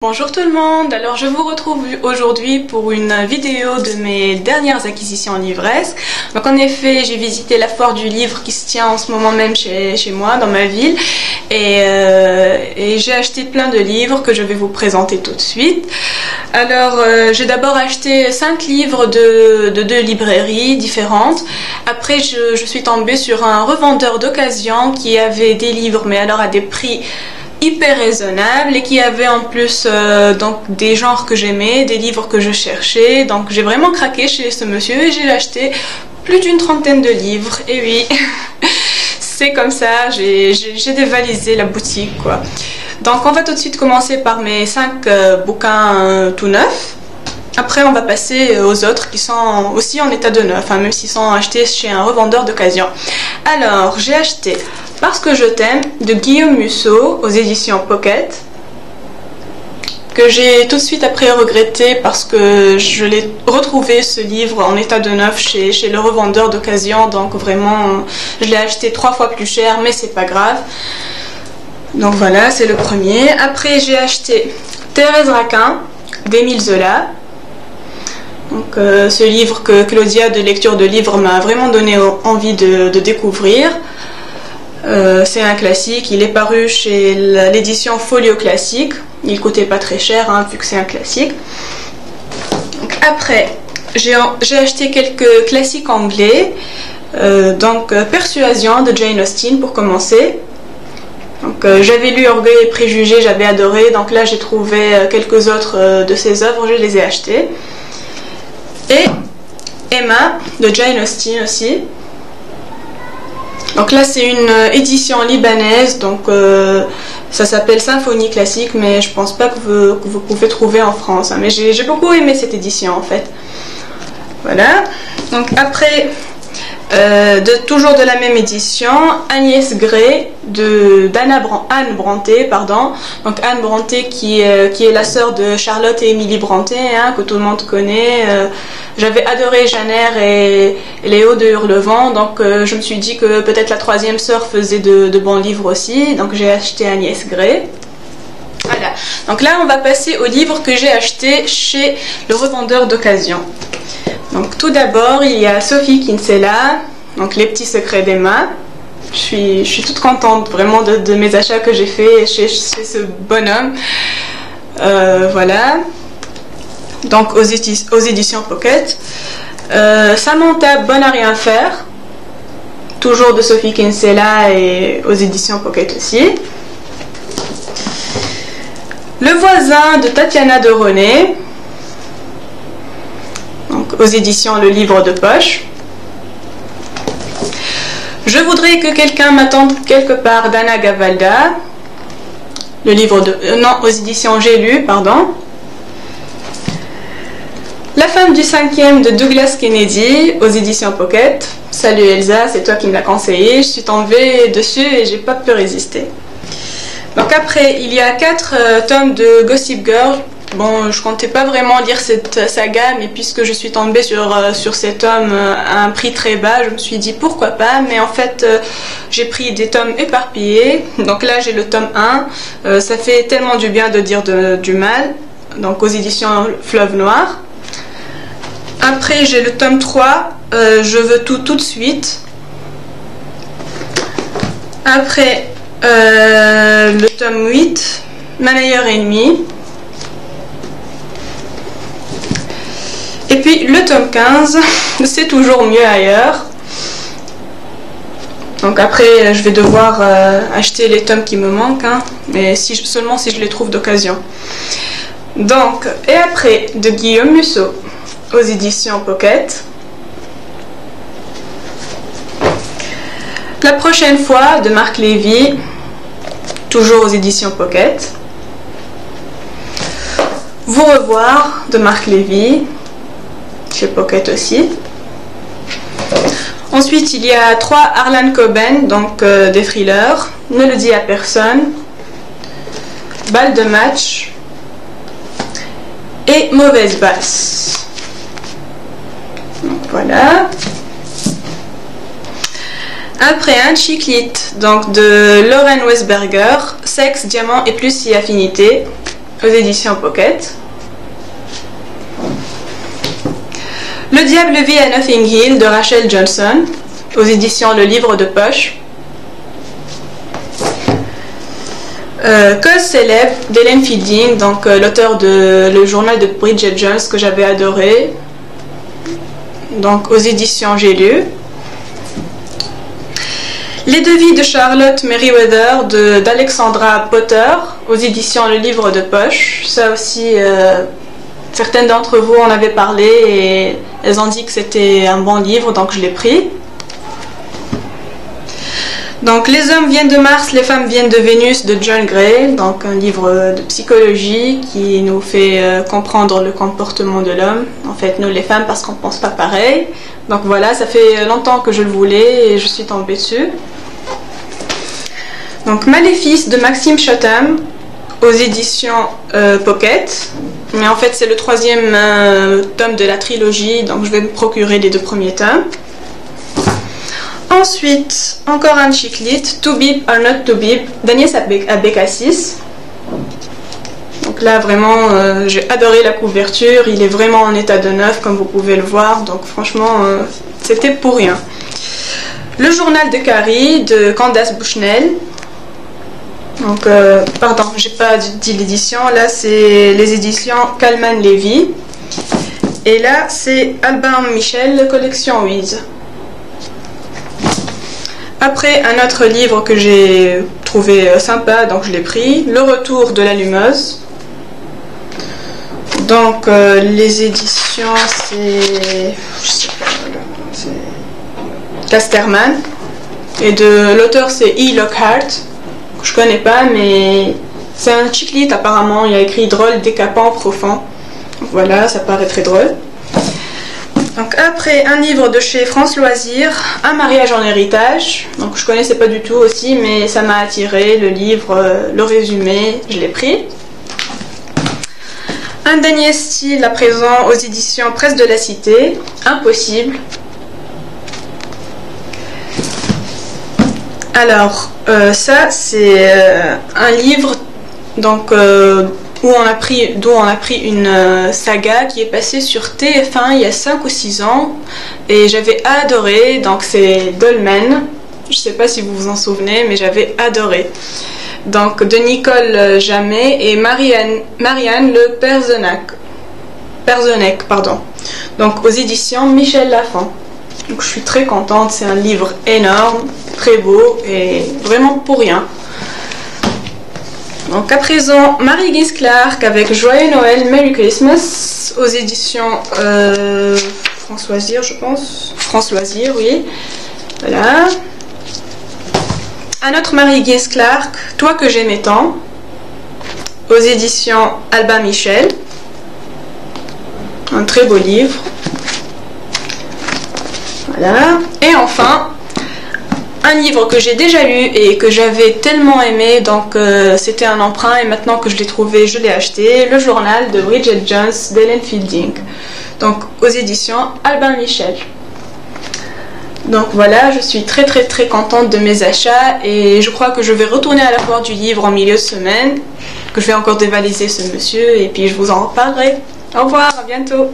Bonjour tout le monde, alors je vous retrouve aujourd'hui pour une vidéo de mes dernières acquisitions en livresque. Donc en effet, j'ai visité la foire du livre qui se tient en ce moment même chez moi, dans ma ville. Et j'ai acheté plein de livres que je vais vous présenter tout de suite. Alors j'ai d'abord acheté 5 livres de 2 librairies différentes. Après je suis tombée sur un revendeur d'occasion qui avait des livres, mais alors à des prix hyper raisonnable et qui avait en plus donc des genres que j'aimais, des livres que je cherchais. Donc j'ai vraiment craqué chez ce monsieur et j'ai acheté plus d'une trentaine de livres. Et oui, c'est comme ça, j'ai dévalisé la boutique quoi. Donc on va tout de suite commencer par mes 5 bouquins tout neufs. Après on va passer aux autres qui sont aussi en état de neuf, même s'ils sont achetés chez un revendeur d'occasion. Alors j'ai acheté Parce que je t'aime de Guillaume Musso aux éditions Pocket, que j'ai tout de suite après regretté parce que je l'ai retrouvé ce livre en état de neuf chez le revendeur d'occasion. Donc vraiment je l'ai acheté 3 fois plus cher, mais c'est pas grave. Donc voilà, c'est le premier. Après j'ai acheté Thérèse Raquin d'Émile Zola. Donc ce livre que Claudia de Lecture de Livres m'a vraiment donné envie de découvrir. C'est un classique, il est paru chez l'édition Folio Classique. Il coûtait pas très cher vu que c'est un classique. Donc, après j'ai acheté quelques classiques anglais. Persuasion de Jane Austen pour commencer. Donc j'avais lu Orgueil et Préjugés, j'avais adoré. Donc là j'ai trouvé quelques autres de ses œuvres, je les ai achetées. Et Emma de Jane Austen aussi. Donc là c'est une édition libanaise, donc ça s'appelle Symphonie classique, mais je pense pas que vous pouvez trouver en France. Mais j'ai beaucoup aimé cette édition en fait. Voilà. Donc après, toujours de la même édition, Agnès Gray Anne Brontë, pardon. Donc Anne Brontë qui est la sœur de Charlotte et Émilie Brontë, que tout le monde connaît. J'avais adoré Janer et Léo de Hurlevent, donc je me suis dit que peut-être la troisième sœur faisait de bons livres aussi, donc j'ai acheté Agnès Gray. Voilà, donc là on va passer aux livres que j'ai achetés chez le revendeur d'occasion. Donc tout d'abord il y a Sophie Kinsella, donc Les petits secrets d'Emma. Je suis toute contente vraiment de mes achats que j'ai fait chez ce bonhomme. Voilà. Donc aux éditions Pocket. Samantha Bonne à rien faire, toujours de Sophie Kinsella et aux éditions Pocket aussi. Le voisin de Tatiana de René, donc aux éditions Le Livre de Poche. Je voudrais que quelqu'un m'attende quelque part d'Anna Gavalda, le livre de aux éditions J'ai lu, pardon. La femme du 5e de Douglas Kennedy aux éditions Pocket. Salut Elsa, c'est toi qui me l'as conseillé. Je suis tombée dessus et j'ai pas pu résister. Donc après, il y a 4 tomes de Gossip Girl. Bon, je comptais pas vraiment lire cette saga, mais puisque je suis tombée sur ces tomes à un prix très bas, je me suis dit pourquoi pas. Mais en fait, j'ai pris des tomes éparpillés. Donc là, j'ai le tome 1. Ça fait tellement du bien de dire du mal. Donc aux éditions Fleuve Noir. Après j'ai le tome 3, Je veux tout de suite. Après le tome 8, Ma meilleure ennemie. Et puis le tome 15, C'est toujours mieux ailleurs. Donc après je vais devoir acheter les tomes qui me manquent, mais seulement si je les trouve d'occasion. Donc, et après de Guillaume Musso aux éditions Pocket. La prochaine fois de Marc Lévy, toujours aux éditions Pocket. Vous revoir de Marc Lévy, chez Pocket aussi. Ensuite il y a 3 Harlan Coben, donc des thrillers. Ne le dis à personne, Balle de match et Mauvaise basse. Donc voilà. Après un chick-lit donc de Lauren Westberger, Sexe, diamant et plus si affinité. aux éditions Pocket. Le diable vit à Nothing Hill de Rachel Johnson, aux éditions Le Livre de Poche. Cause célèbre d'Hélène Fielding, donc l'auteur de Le journal de Bridget Jones que j'avais adoré, donc aux éditions J'ai lu. Les devis de Charlotte Merriweather d'Alexandra Potter, aux éditions Le Livre de Poche. Ça aussi, certaines d'entre vous en avaient parlé et elles ont dit que c'était un bon livre, donc je l'ai pris. Donc les hommes viennent de Mars, les femmes viennent de Vénus de John Gray, donc un livre de psychologie qui nous fait comprendre le comportement de l'homme. En fait, nous les femmes, parce qu'on ne pense pas pareil. Donc voilà, ça fait longtemps que je le voulais et je suis tombée dessus. Donc Maléfice de Maxime Chotham, aux éditions Pocket. Mais en fait, c'est le 3e tome de la trilogie, donc je vais me procurer les 2 premiers tomes. Ensuite, encore un chick lit, To Beep or Not To Beep, d'Agnès Abécassis. Donc là, vraiment, j'ai adoré la couverture. Il est vraiment en état de neuf, comme vous pouvez le voir. Donc franchement, c'était pour rien. Le journal de Carrie, de Candace Bushnell. Donc, pardon, j'ai pas dit l'édition. Là, c'est les éditions Kalman Levy. Et là, c'est Albin Michel, collection Wiz. Après, un autre livre que j'ai trouvé sympa, donc je l'ai pris, Le Retour de l'allumeuse. Donc, les éditions, c'est... je sais pas, c'est Casterman. Et de l'auteur, c'est E. Lockhart, que je connais pas, mais c'est un chick lit apparemment. Il y a écrit drôle, décapant, profond. Voilà, ça paraît très drôle. Donc après, un livre de chez France Loisirs, Un mariage en héritage. Donc je connaissais pas du tout aussi, mais ça m'a attiré, le livre, le résumé, je l'ai pris. Un dernier style à présent aux éditions Presse de la Cité, Impossible. Alors, ça c'est un livre donc d'où on a pris une saga qui est passée sur TF1 il y a 5 ou 6 ans et j'avais adoré. Donc c'est Dolmen, je sais pas si vous vous en souvenez, mais j'avais adoré. Donc de Nicole Jamet et Marianne Le Perzenec, pardon. Donc aux éditions Michel Lafon. Donc je suis très contente, c'est un livre énorme, très beau et vraiment pour rien. Donc à présent, Mary Guise Clark avec Joyeux Noël, Merry Christmas, aux éditions France Loisirs, je pense. France Loisirs, oui. Voilà. Un autre Mary Guise Clark, Toi que j'aimais tant, aux éditions Albin Michel. Un très beau livre. Voilà. Et enfin, un livre que j'ai déjà lu et que j'avais tellement aimé, donc c'était un emprunt et maintenant que je l'ai trouvé, je l'ai acheté, Le journal de Bridget Jones d'Hélène Fielding, donc aux éditions Albin Michel. Donc voilà, je suis très contente de mes achats et je crois que je vais retourner à la foire du livre en milieu de semaine, que je vais encore dévaliser ce monsieur et puis je vous en reparlerai. Au revoir, à bientôt.